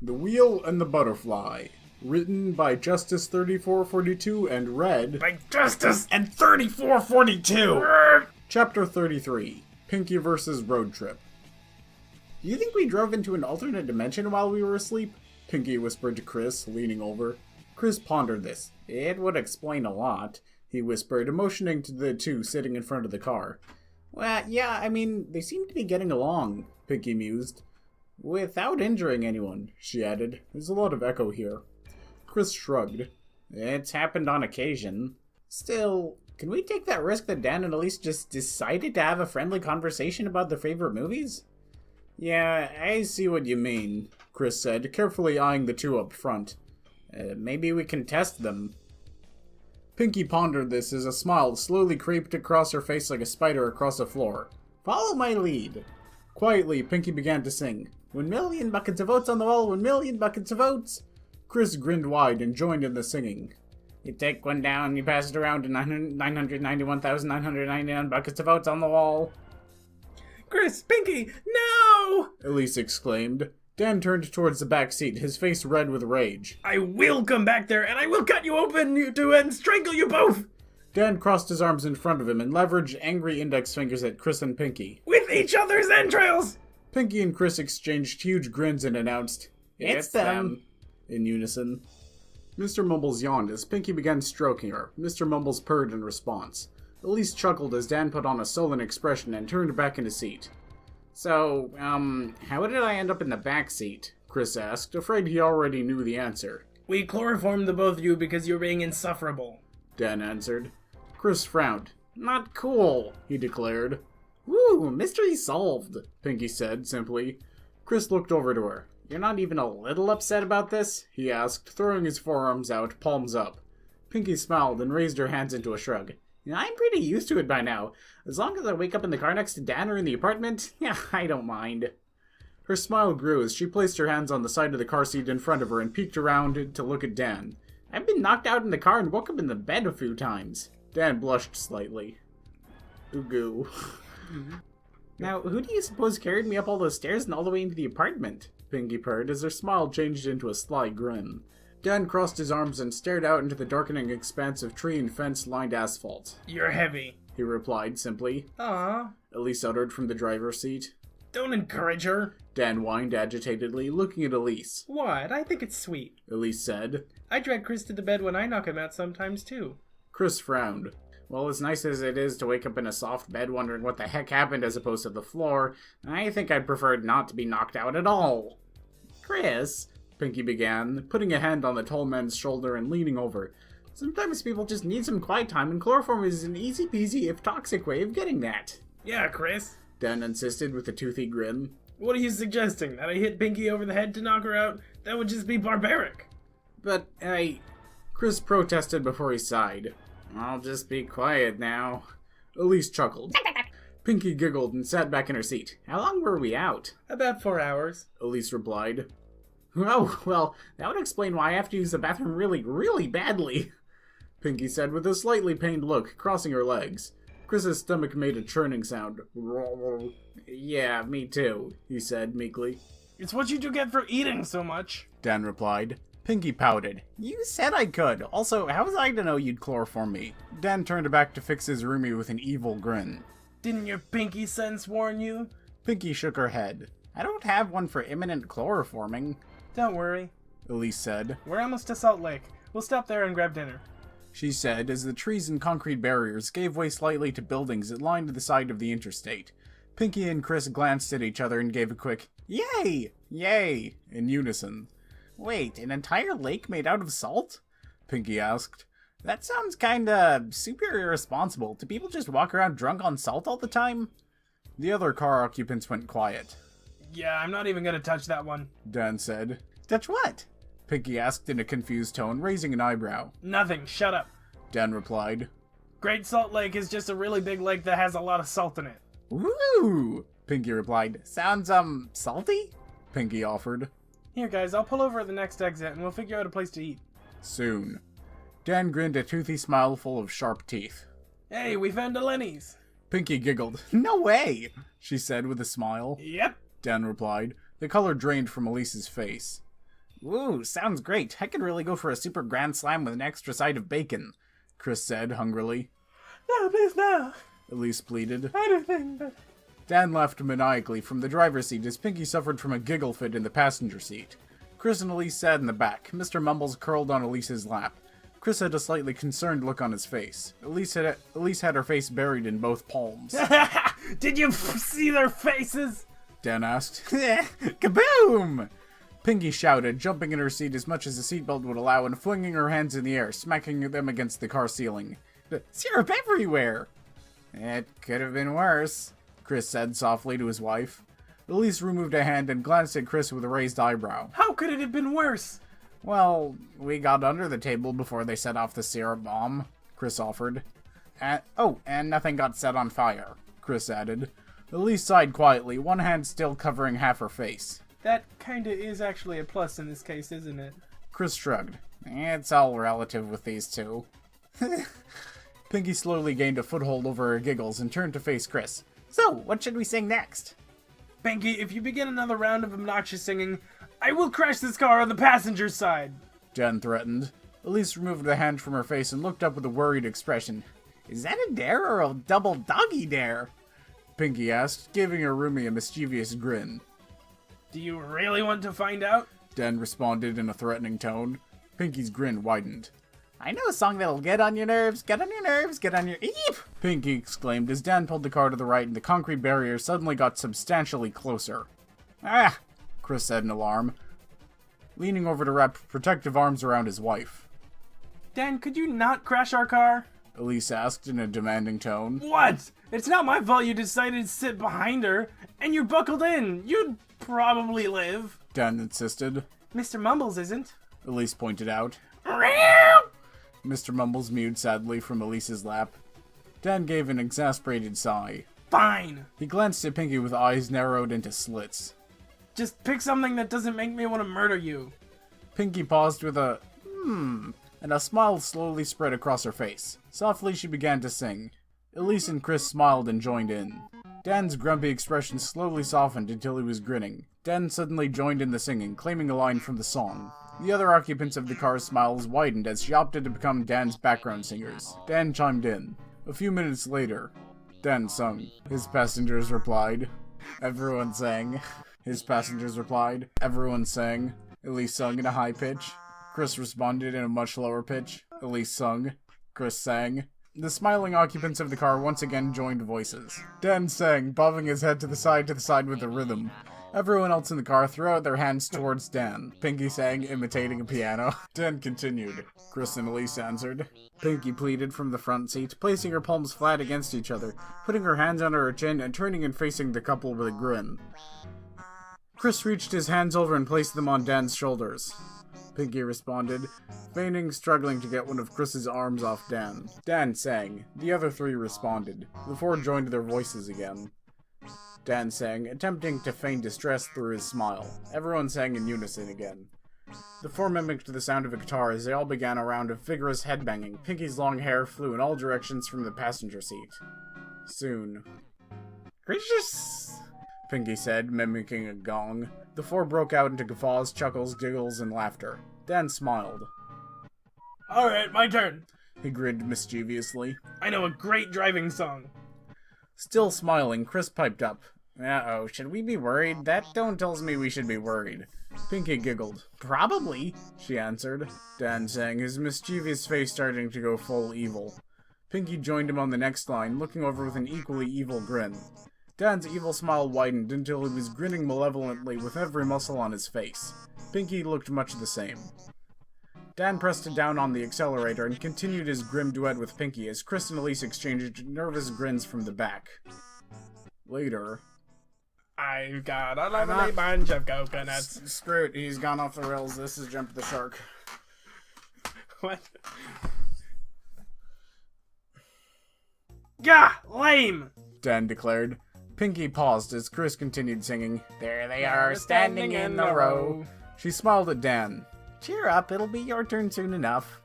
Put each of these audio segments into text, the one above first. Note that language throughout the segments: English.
The Wheel and the Butterfly. Written by Justice3442 and read by Justice and 3442! Chapter 33. Pinky vs. Road Trip. Do you think we drove into an alternate dimension while we were asleep? Pinky whispered to Chris, leaning over. Chris pondered this. It would explain a lot, he whispered, motioning to the two sitting in front of the car. Well, yeah, I mean, they seem to be getting along, Pinky mused. Without injuring anyone, she added. There's a lot of echo here. Chris shrugged. It's happened on occasion. Still, can we take that risk that Dan and Elise just decided to have a friendly conversation about their favorite movies? Yeah, I see what you mean, Chris said, carefully eyeing the two up front. Maybe we can test them. Pinky pondered this as a smile slowly creeped across her face like a spider across a floor. Follow my lead. Quietly, Pinky began to sing. 1,000,000 buckets of oats on the wall, 1,000,000 buckets of oats. Chris grinned wide and joined in the singing. You take one down, you pass it around to 991,999 buckets of oats on the wall. Chris, Pinky, no! Elise exclaimed. Dan turned towards the back seat, his face red with rage. I will come back there, and I will cut you open, you two, and strangle you both! Dan crossed his arms in front of him and leveraged angry index fingers at Chris and Pinky. With each other's entrails! Pinky and Chris exchanged huge grins and announced, It's them! In unison. Mr. Mumbles yawned as Pinky began stroking her. Mr. Mumbles purred in response. Elise chuckled as Dan put on a sullen expression and turned back in his seat. So, how did I end up in the back seat? Chris asked, afraid he already knew the answer. We chloroformed the both of you because you're being insufferable, Dan answered. Chris frowned. Not cool, he declared. Woo, mystery solved, Pinky said, simply. Chris looked over to her. You're not even a little upset about this? He asked, throwing his forearms out, palms up. Pinky smiled and raised her hands into a shrug. I'm pretty used to it by now. As long as I wake up in the car next to Dan or in the apartment, yeah, I don't mind. Her smile grew as she placed her hands on the side of the car seat in front of her and peeked around to look at Dan. I've been knocked out in the car and woke up in the bed a few times. Dan blushed slightly. Ooh. Now, who do you suppose carried me up all those stairs and all the way into the apartment? Pinky purred as her smile changed into a sly grin. Dan crossed his arms and stared out into the darkening expanse of tree and fence-lined asphalt. You're heavy, he replied simply. Aww. Elise uttered from the driver's seat. Don't encourage her, Dan whined agitatedly, looking at Elise. What? I think it's sweet, Elise said. I drag Chris to the bed when I knock him out sometimes, too. Chris frowned. Well, as nice as it is to wake up in a soft bed wondering what the heck happened as opposed to the floor, I think I'd prefer not to be knocked out at all. Chris, Pinky began, putting a hand on the tall man's shoulder and leaning over. Sometimes people just need some quiet time, and chloroform is an easy-peasy, if toxic, way of getting that. Yeah, Chris, Dan insisted with a toothy grin. What are you suggesting? That I hit Pinky over the head to knock her out? That would just be barbaric. But Chris protested before he sighed. I'll just be quiet now. Elise chuckled. Pinky giggled and sat back in her seat. How long were we out? About 4 hours, Elise replied. Oh, well, that would explain why I have to use the bathroom really, really badly, Pinky said with a slightly pained look, crossing her legs. Chris's stomach made a churning sound. Yeah, me too, he said meekly. It's what you do get for eating so much, Dan replied. Pinky pouted. You said I could. Also, how was I to know you'd chloroform me? Dan turned back to fix his roomie with an evil grin. Didn't your pinky sense warn you? Pinky shook her head. I don't have one for imminent chloroforming. Don't worry, Elise said. We're almost to Salt Lake. We'll stop there and grab dinner, she said as the trees and concrete barriers gave way slightly to buildings that lined the side of the interstate. Pinky and Chris glanced at each other and gave a quick, Yay! Yay! in unison. Wait, an entire lake made out of salt? Pinky asked. That sounds kinda super irresponsible. Do people just walk around drunk on salt all the time? The other car occupants went quiet. Yeah, I'm not even gonna touch that one, Dan said. Touch what? Pinky asked in a confused tone, raising an eyebrow. Nothing, shut up, Dan replied. Great Salt Lake is just a really big lake that has a lot of salt in it. Woo! Pinky replied. Sounds, salty? Pinky offered. Here guys, I'll pull over at the next exit and we'll figure out a place to eat. Soon. Dan grinned a toothy smile full of sharp teeth. Hey, we found a Lenny's. Pinky giggled. No way, she said with a smile. Yep, Dan replied. The color drained from Elise's face. Ooh, sounds great. I could really go for a super grand slam with an extra side of bacon, Chris said hungrily. No, please no. Elise pleaded. Anything but... Dan laughed maniacally from the driver's seat as Pinky suffered from a giggle fit in the passenger seat. Chris and Elise sat in the back. Mr. Mumbles curled on Elise's lap. Chris had a slightly concerned look on his face. Elise had her face buried in both palms. Did you see their faces? Dan asked. Kaboom! Pinky shouted, jumping in her seat as much as the seatbelt would allow and flinging her hands in the air, smacking them against the car ceiling. Syrup everywhere! It could have been worse, Chris said softly to his wife. Elise removed a hand and glanced at Chris with a raised eyebrow. How could it have been worse? Well, we got under the table before they set off the syrup bomb, Chris offered. And nothing got set on fire, Chris added. Elise sighed quietly, one hand still covering half her face. That kinda is actually a plus in this case, isn't it? Chris shrugged. It's all relative with these two. Pinky slowly gained a foothold over her giggles and turned to face Chris. So, what should we sing next? Pinky, if you begin another round of obnoxious singing, I will crash this car on the passenger side, Jen threatened. Elise removed the hand from her face and looked up with a worried expression. Is that a dare or a double doggy dare? Pinky asked, giving her roomie a mischievous grin. Do you really want to find out? Dan responded in a threatening tone. Pinky's grin widened. I know a song that'll get on your nerves, get on your nerves, get on your eep! Pinky exclaimed as Dan pulled the car to the right and the concrete barrier suddenly got substantially closer. Ah! Chris said in alarm, leaning over to wrap protective arms around his wife. Dan, could you not crash our car? Elise asked in a demanding tone. What? It's not my fault you decided to sit behind her, and you're buckled in. You'd probably live. Dan insisted. Mr. Mumbles isn't. Elise pointed out. Mr. Mumbles mewed sadly from Elise's lap. Dan gave an exasperated sigh. Fine. He glanced at Pinky with eyes narrowed into slits. Just pick something that doesn't make me want to murder you. Pinky paused with a and a smile slowly spread across her face. Softly she began to sing. Elise and Chris smiled and joined in. Dan's grumpy expression slowly softened until he was grinning. Dan suddenly joined in the singing, claiming a line from the song. The other occupants of the car's smiles widened as she opted to become Dan's background singers. Dan chimed in. A few minutes later, Dan sung. His passengers replied. Everyone sang. His passengers replied. Everyone sang. Elise sung in a high pitch. Chris responded in a much lower pitch. Elise sung. Chris sang. The smiling occupants of the car once again joined voices. Dan sang, bobbing his head to the side with the rhythm. Everyone else in the car threw out their hands towards Dan. Pinky sang, imitating a piano. Dan continued. Chris and Elise answered. Pinky pleaded from the front seat, placing her palms flat against each other, putting her hands under her chin and turning and facing the couple with a grin. Chris reached his hands over and placed them on Dan's shoulders. Pinky responded, feigning struggling to get one of Chris's arms off Dan. Dan sang. The other three responded. The four joined their voices again. Dan sang, attempting to feign distress through his smile. Everyone sang in unison again. The four mimicked the sound of a guitar as they all began a round of vigorous headbanging. Pinky's long hair flew in all directions from the passenger seat. Soon. Gracious! Pinky said, mimicking a gong. The four broke out into guffaws, chuckles, giggles, and laughter. Dan smiled. Alright, my turn. He grinned mischievously. I know a great driving song. Still smiling, Chris piped up. Uh-oh, should we be worried? That tone tells me we should be worried. Pinky giggled. Probably, she answered. Dan sang, his mischievous face starting to go full evil. Pinky joined him on the next line, looking over with an equally evil grin. Dan's evil smile widened until he was grinning malevolently with every muscle on his face. Pinky looked much the same. Dan pressed it down on the accelerator and continued his grim duet with Pinky as Chris and Elise exchanged nervous grins from the back. Later... I've got a lovely bunch of coconuts. Screw it, he's gone off the rails. This is Jump the Shark. What? Gah! Lame! Dan declared. Pinky paused as Chris continued singing, There they are, standing in a row. She smiled at Dan. Cheer up, it'll be your turn soon enough.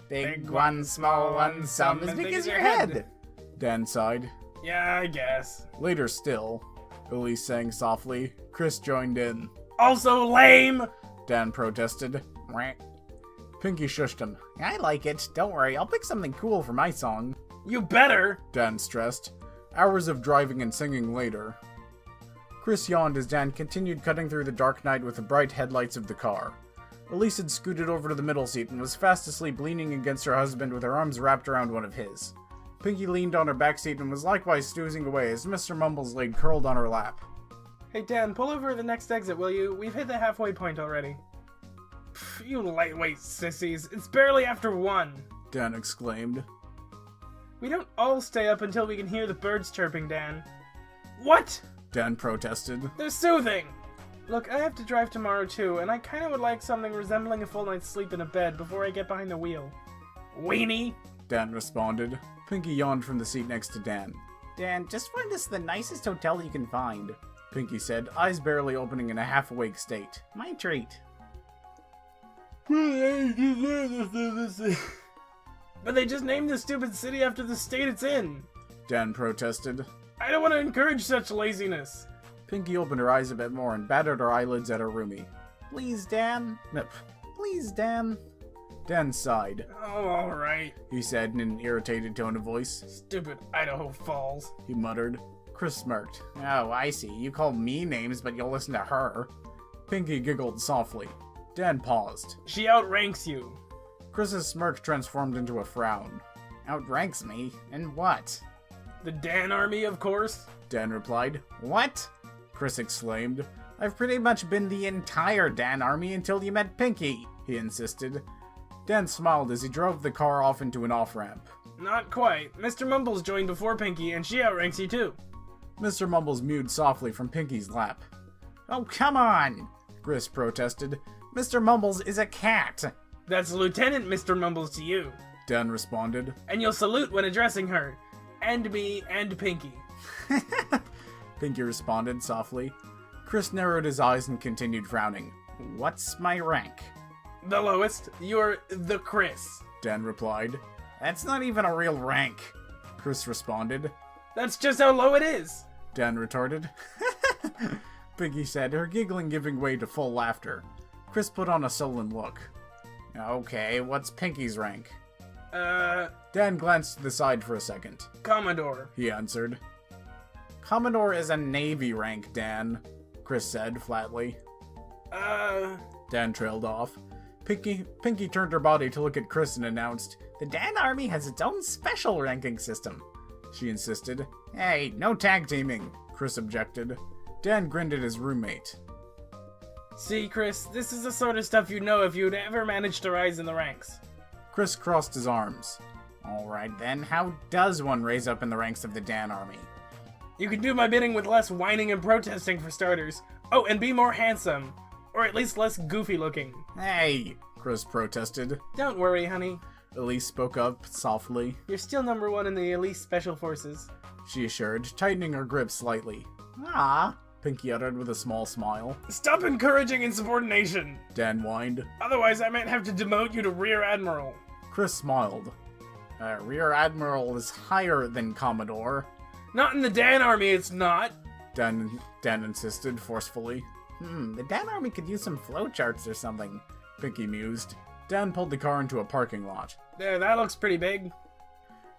Big one, small one, some as big as your head. Dan sighed. Yeah, I guess. Later still, Elise sang softly. Chris joined in. Also lame! Dan protested. Pinky shushed him. I like it. Don't worry, I'll pick something cool for my song. You better! Dan stressed. Hours of driving and singing later. Chris yawned as Dan continued cutting through the dark night with the bright headlights of the car. Elise had scooted over to the middle seat and was fast asleep leaning against her husband with her arms wrapped around one of his. Pinky leaned on her backseat and was likewise snoozing away as Mr. Mumbles laid curled on her lap. Hey Dan, pull over at the next exit, will you? We've hit the halfway point already. Pff, you lightweight sissies, it's barely after 1. Dan exclaimed. We don't all stay up until we can hear the birds chirping, Dan. What? Dan protested. They're soothing! Look, I have to drive tomorrow too, and I kinda would like something resembling a full night's sleep in a bed before I get behind the wheel. Weenie! Dan responded. Pinky yawned from the seat next to Dan. Dan, just find us the nicest hotel you can find. Pinky said, eyes barely opening in a half-awake state. My treat. But they just named the stupid city after the state it's in! Dan protested. I don't want to encourage such laziness! Pinky opened her eyes a bit more and battered her eyelids at her roomie. Please, Dan. Please, Dan. Dan sighed. Oh, alright, he said in an irritated tone of voice. Stupid Idaho Falls, he muttered. Chris smirked. Oh, I see. You call me names, but you'll listen to her. Pinky giggled softly. Dan paused. She outranks you. Chris's smirk transformed into a frown. Outranks me? In what? The Dan Army, of course. Dan replied. What? Chris exclaimed. I've pretty much been the entire Dan Army until you met Pinky, he insisted. Dan smiled as he drove the car off into an off-ramp. Not quite. Mr. Mumbles joined before Pinky, and she outranks you too. Mr. Mumbles mewed softly from Pinky's lap. Oh, come on! Chris protested. Mr. Mumbles is a cat! That's Lieutenant Mr. Mumbles to you, Dan responded. And you'll salute when addressing her. And me, and Pinky. Pinky responded softly. Chris narrowed his eyes and continued frowning. What's my rank? The lowest. You're the Chris, Dan replied. That's not even a real rank, Chris responded. That's just how low it is, Dan retorted. Pinky said, her giggling giving way to full laughter. Chris put on a sullen look. Okay, what's Pinky's rank? Dan glanced to the side for a second. Commodore, he answered. Commodore is a Navy rank, Dan, Chris said flatly. Dan trailed off. Pinky turned her body to look at Chris and announced, The Dan Army has its own special ranking system, she insisted. Hey, no tag teaming, Chris objected. Dan grinned at his roommate. See, Chris, this is the sort of stuff you'd know if you'd ever managed to rise in the ranks. Chris crossed his arms. Alright then, how does one raise up in the ranks of the Dan Army? You can do my bidding with less whining and protesting for starters. Oh, and be more handsome. Or at least less goofy looking. Hey, Chris protested. Don't worry, honey. Elise spoke up softly. You're still #1 in the Elise Special Forces, she assured, tightening her grip slightly. Ah, Pinky uttered with a small smile. Stop encouraging insubordination, Dan whined. Otherwise I might have to demote you to Rear Admiral. Chris smiled. Rear Admiral is higher than Commodore. Not in the Dan Army, it's not. Dan insisted forcefully. The Dan Army could use some flowcharts or something, Pinky mused. Dan pulled the car into a parking lot. There, that looks pretty big,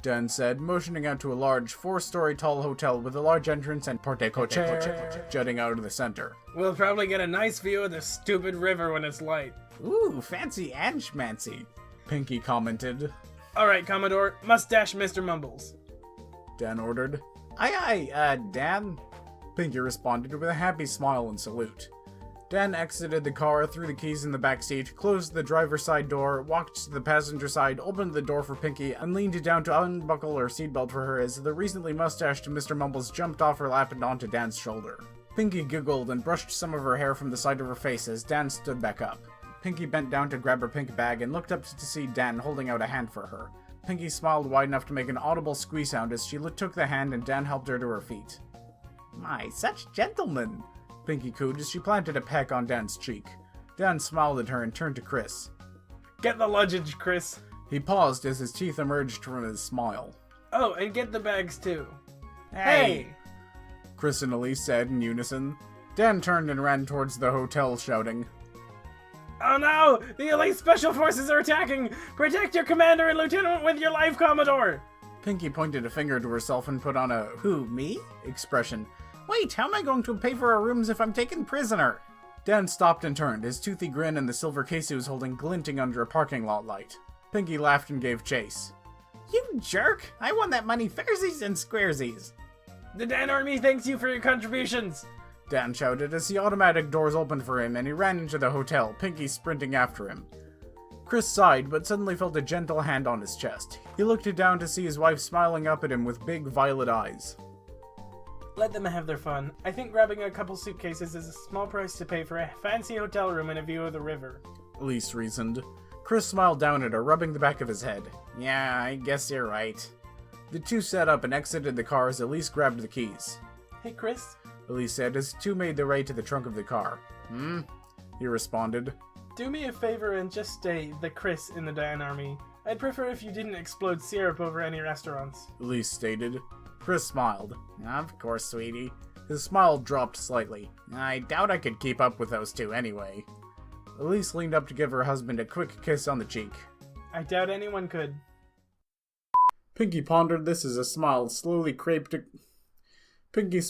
Dan said, motioning out to a large, 4-story tall hotel with a large entrance and porte-cochere jutting out of the center. We'll probably get a nice view of the stupid river when it's light. Ooh, fancy and schmancy, Pinky commented. Alright, Commodore, mustache Mr. Mumbles, Dan ordered. Aye, Dan, Pinky responded with a happy smile and salute. Dan exited the car, threw the keys in the back seat, closed the driver's side door, walked to the passenger side, opened the door for Pinky, and leaned down to unbuckle her seatbelt for her as the recently mustached Mr. Mumbles jumped off her lap and onto Dan's shoulder. Pinky giggled and brushed some of her hair from the side of her face as Dan stood back up. Pinky bent down to grab her pink bag and looked up to see Dan holding out a hand for her. Pinky smiled wide enough to make an audible squeak sound as she took the hand and Dan helped her to her feet. My, such gentlemen, Pinky cooed as she planted a peck on Dan's cheek. Dan smiled at her and turned to Chris. Get the luggage, Chris. He paused as his teeth emerged from his smile. Oh, and get the bags too. Hey! Chris and Elise said in unison. Dan turned and ran towards the hotel, shouting, Oh no! The elite special forces are attacking! Protect your commander and lieutenant with your life, Commodore! Pinky pointed a finger to herself and put on a "who, me?" expression. Wait, how am I going to pay for our rooms if I'm taken prisoner? Dan stopped and turned, his toothy grin and the silver case he was holding glinting under a parking lot light. Pinky laughed and gave chase. You jerk! I won that money fairsies and squaresies! The Dan Army thanks you for your contributions! Dan shouted as the automatic doors opened for him and he ran into the hotel, Pinky sprinting after him. Chris sighed, but suddenly felt a gentle hand on his chest. He looked down to see his wife smiling up at him with big violet eyes. Let them have their fun. I think grabbing a couple suitcases is a small price to pay for a fancy hotel room and a view of the river. Elise reasoned. Chris smiled down at her, rubbing the back of his head. Yeah, I guess you're right. The two set up and exited the car as Elise grabbed the keys. Hey, Chris? Elise said as the two made their way to the trunk of the car. He responded. Do me a favor and just stay the Chris in the Dan Army. I'd prefer if you didn't explode syrup over any restaurants. Elise stated. Chris smiled. Of course, sweetie. His smile dropped slightly. I doubt I could keep up with those two anyway. Elise leaned up to give her husband a quick kiss on the cheek. I doubt anyone could. Pinky pondered this as a smile slowly crept. Pinky.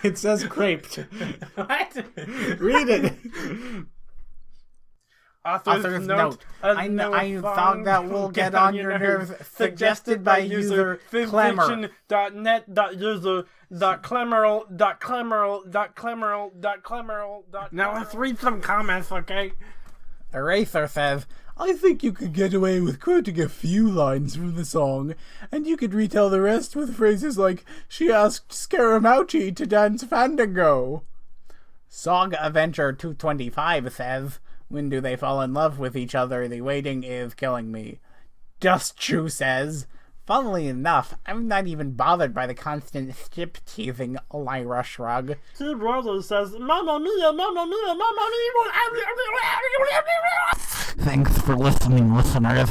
It says creped. What? Read it. Author's note. I thought that will get on your nerves. Suggested by user Clamor. Fanfiction.net.user.clamor.clamor.clamor.clamor. Now let's read some comments, okay? Eraser says, I think you could get away with quoting a few lines from the song, and you could retell the rest with phrases like, she asked Scaramouche to dance Fandango. Song Avenger 225 says, when do they fall in love with each other? The waiting is killing me. Dust Chew says, funnily enough, I'm not even bothered by the constant strip teasing, Lyra shrug. T. Brother says, Mamma mia, mamma mia, mamma mia. Thanks for listening, listeners.